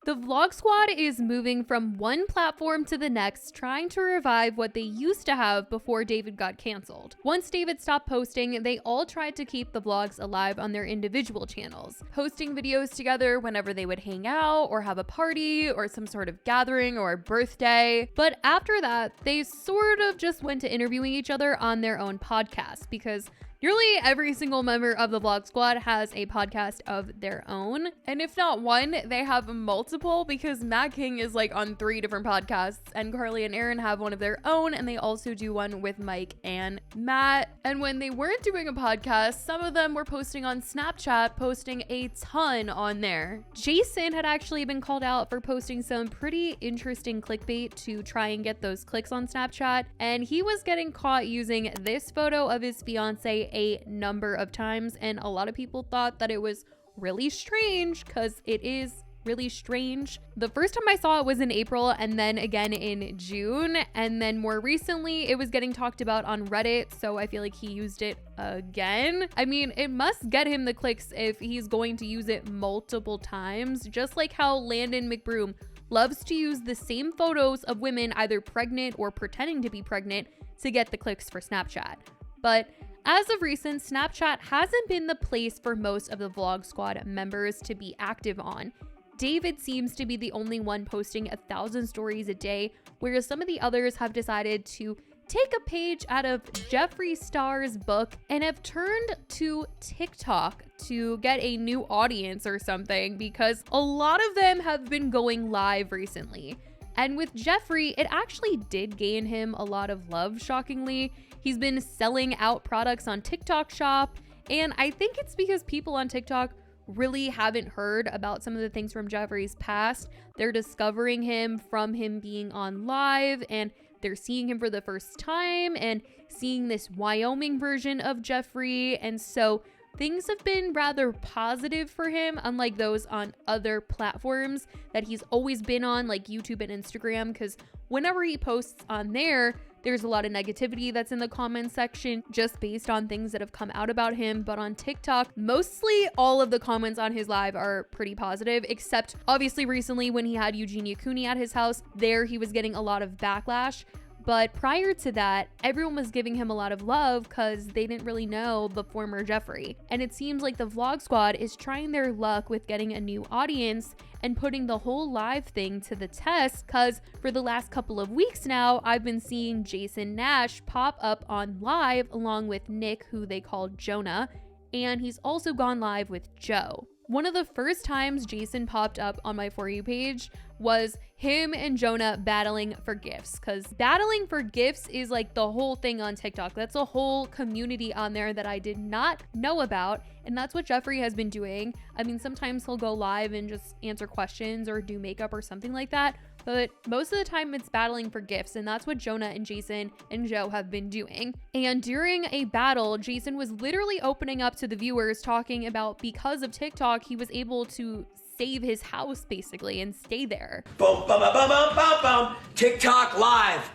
The Vlog Squad is moving from one platform to the next, trying to revive what they used to have before David got canceled. Once David stopped posting, they all tried to keep the vlogs alive on their individual channels, posting videos together whenever they would hang out or have a party or some sort of gathering or a birthday. But after that, they sort of just went to interviewing each other on their own podcast, because nearly every single member of the Vlog Squad has a podcast of their own. And if not one, they have multiple, because Matt King is like on 3 different podcasts, and Carly and Aaron have one of their own, and they also do one with Mike and Matt. And when they weren't doing a podcast, some of them were posting on Snapchat, posting a ton on there. Jason had actually been called out for posting some pretty interesting clickbait to try and get those clicks on Snapchat, and he was getting caught using this photo of his fiance a number of times, and a lot of people thought that it was really strange, because it is really strange. The first time I saw it was in April, and then again in June, and then more recently it was getting talked about on Reddit, so I feel like he used it again. I mean, it must get him the clicks if he's going to use it multiple times, just like how Landon McBroom loves to use the same photos of women either pregnant or pretending to be pregnant to get the clicks for Snapchat. But as of recent, Snapchat hasn't been the place for most of the Vlog Squad members to be active on. David seems to be the only one posting 1,000 stories a day, whereas some of the others have decided to take a page out of Jeffree Star's book and have turned to TikTok to get a new audience or something, because a lot of them have been going live recently. And with Jeffree, it actually did gain him a lot of love, shockingly. He's been selling out products on TikTok Shop, and I think it's because people on TikTok really haven't heard about some of the things from Jeffree's past. They're discovering him from him being on live, and they're seeing him for the first time and seeing this Wyoming version of Jeffree, and so things have been rather positive for him, unlike those on other platforms that he's always been on, like YouTube and Instagram, because whenever he posts on there, there's a lot of negativity that's in the comment section just based on things that have come out about him. But on TikTok, mostly all of the comments on his live are pretty positive, except obviously recently when he had Eugenia Cooney at his house. There he was getting a lot of backlash. But prior to that, everyone was giving him a lot of love because they didn't really know the former Jeffree. And it seems like the Vlog Squad is trying their luck with getting a new audience and putting the whole live thing to the test, because for the last couple of weeks now, I've been seeing Jason Nash pop up on live along with Nick, who they call Jonah, and he's also gone live with Joe. One of the first times Jason popped up on my For You page was him and Jonah battling for gifts, because battling for gifts is like the whole thing on TikTok. That's a whole community on there that I did not know about, and that's what Jeffree has been doing. I mean, sometimes he'll go live and just answer questions or do makeup or something like that, but most of the time it's battling for gifts, and that's what Jonah and Jason and Joe have been doing. And during a battle, Jason was literally opening up to the viewers, talking about because of TikTok, he was able to save his house basically and stay there. Boom, boom, boom, boom, boom, boom. TikTok Live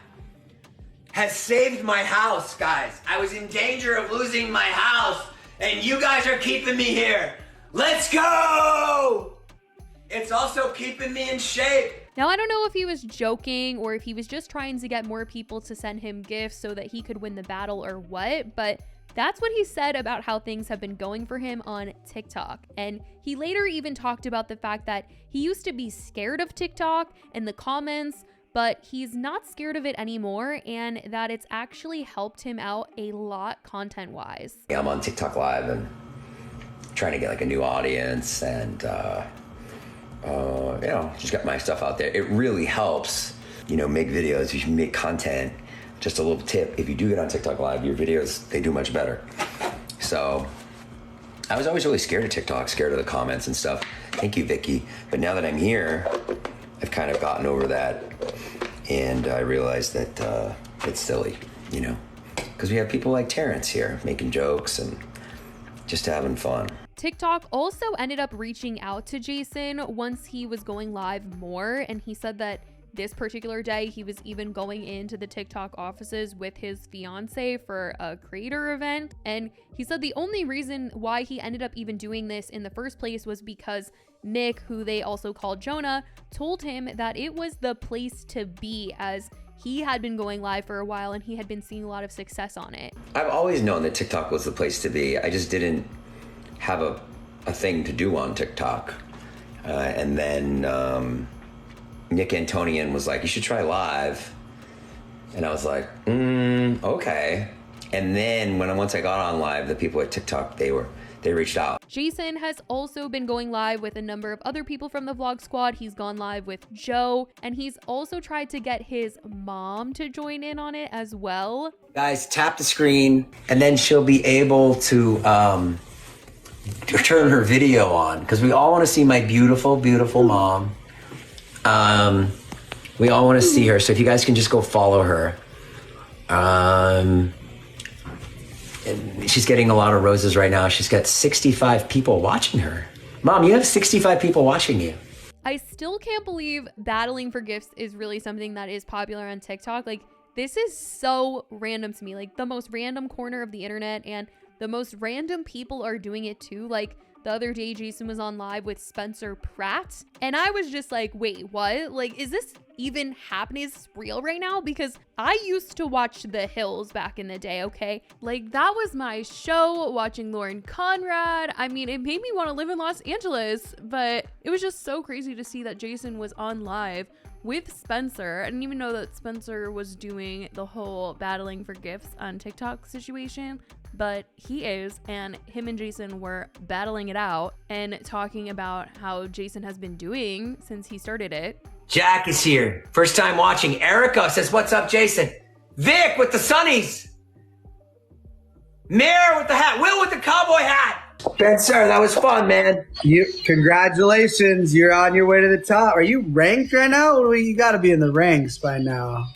has saved my house, guys. I was in danger of losing my house, and you guys are keeping me here. Let's go! It's also keeping me in shape. Now, I don't know if he was joking or if he was just trying to get more people to send him gifts so that he could win the battle or what, but that's what he said about how things have been going for him on TikTok. And he later even talked about the fact that he used to be scared of TikTok and the comments, but he's not scared of it anymore, and that it's actually helped him out a lot content-wise. Yeah, I'm on TikTok Live and trying to get like a new audience, and just get my stuff out there. It really helps, make videos. You should make content. Just a little tip, if you do get on TikTok Live, your videos, they do much better. So I was always really scared of TikTok, scared of the comments and stuff. Thank you, Vicky. But now that I'm here, I've kind of gotten over that, and I realized that it's silly, because we have people like Terrence here making jokes and just having fun. TikTok also ended up reaching out to Jason once he was going live more, and he said that This particular day, he was even going into the TikTok offices with his fiance for a creator event. And he said the only reason why he ended up even doing this in the first place was because Nick, who they also called Jonah, told him that it was the place to be, as he had been going live for a while and he had been seeing a lot of success on it. I've always known that TikTok was the place to be. I just didn't have a thing to do on TikTok. And then Nick Antonian was like, you should try live. And I was like, okay. And then once I got on live, the people at TikTok, they reached out. Jason has also been going live with a number of other people from the Vlog Squad. He's gone live with Joe, and he's also tried to get his mom to join in on it as well. Guys, tap the screen, and then she'll be able to turn her video on, because we all want to see my beautiful, beautiful mom. We all want to see her, so if you guys can just go follow her. And she's getting a lot of roses right now. She's got 65 people watching her. Mom, you have 65 people watching you. I still can't believe battling for gifts is really something that is popular on TikTok. Like, this is so random to me. Like, the most random corner of the internet, and the most random people are doing it too. Like, the other day, Jason was on live with Spencer Pratt, and I was just like, wait, what? Like, is this even happening? Is this real right now? Because I used to watch The Hills back in the day, okay? Like, that was my show, watching Lauren Conrad. I mean, it made me want to live in Los Angeles, but it was just so crazy to see that Jason was on live with Spencer. I didn't even know that Spencer was doing the whole battling for gifts on TikTok situation, but he is, and him and Jason were battling it out and talking about how Jason has been doing since he started it. Jack is here. First time watching. Erica says, what's up, Jason? Vic with the sunnies. Mayor with the hat. Will with the cowboy hat. Spencer, that was fun, man. Congratulations. You're on your way to the top. Are you ranked right now? Well, you got to be in the ranks by now.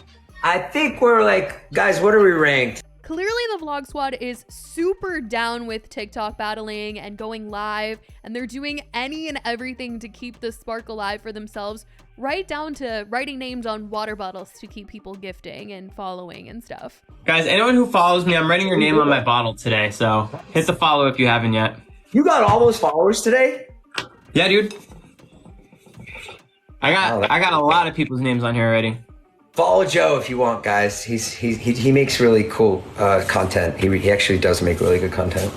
I think we're like, guys, what are we ranked? Clearly, the Vlog Squad is super down with TikTok battling and going live, and they're doing any and everything to keep the spark alive for themselves, right down to writing names on water bottles to keep people gifting and following and stuff. Guys, anyone who follows me, I'm writing your name on my bottle today, so hit the follow if you haven't yet. You got all those followers today? Yeah, dude. I got a lot of people's names on here already. Follow Joe if you want, guys. He makes really cool content. He actually does make really good content.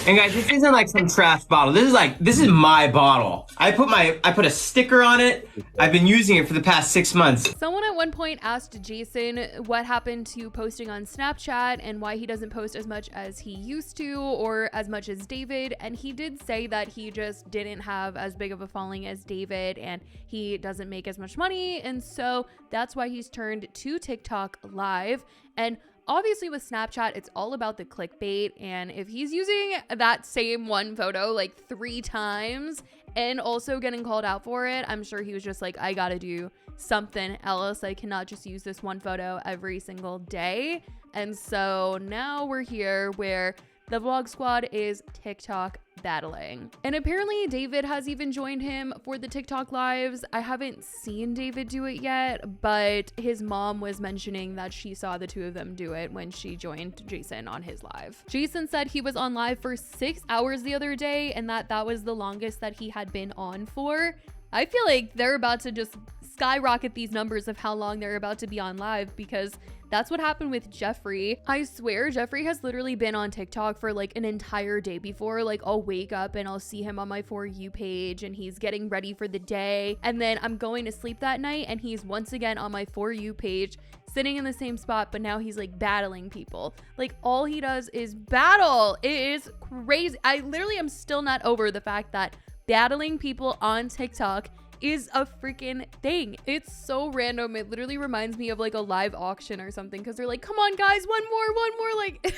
And guys, this isn't like some trash bottle. This is my bottle. I put a sticker on it. I've been using it for the past 6 months. Someone at one point asked Jason what happened to posting on Snapchat and why he doesn't post as much as he used to, or as much as David. And he did say that he just didn't have as big of a following as David, and he doesn't make as much money. And so that's why he's turned to TikTok live. And obviously with Snapchat, it's all about the clickbait, and if he's using that same one photo like 3 times and also getting called out for it, I'm sure he was just like, I gotta do something else. I cannot just use this one photo every single day. And so now we're here where the Vlog Squad is TikTok battling. And apparently David has even joined him for the TikTok lives. I haven't seen David do it yet, but his mom was mentioning that she saw the two of them do it when she joined Jason on his live. Jason said he was on live for 6 hours the other day, and that was the longest that he had been on for. I feel like they're about to just skyrocket these numbers of how long they're about to be on live, because that's what happened with Jeffrey. I swear Jeffrey has literally been on TikTok for like an entire day before. Like, I'll wake up and I'll see him on my For You page and he's getting ready for the day, and then I'm going to sleep that night and he's once again on my For You page sitting in the same spot, but now he's like battling people. Like, all he does is battle. It is crazy. I literally am still not over the fact that battling people on TikTok is a freaking thing. It's so random. It literally reminds me of like a live auction or something, because they're like, come on guys, one more, like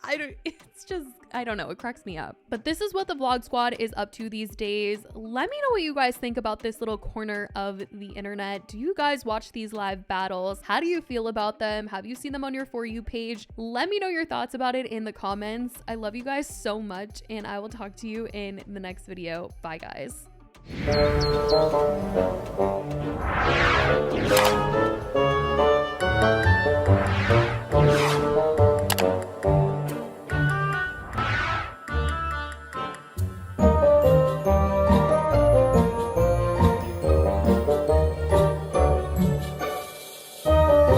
I don't know, it cracks me up. But this is what the Vlog Squad is up to these days. Let me know what you guys think about this little corner of the internet. Do you guys watch these live battles? How do you feel about them? Have you seen them on your For You page? Let me know your thoughts about it in the comments. I love you guys so much, and I will talk to you in the next video. Bye guys.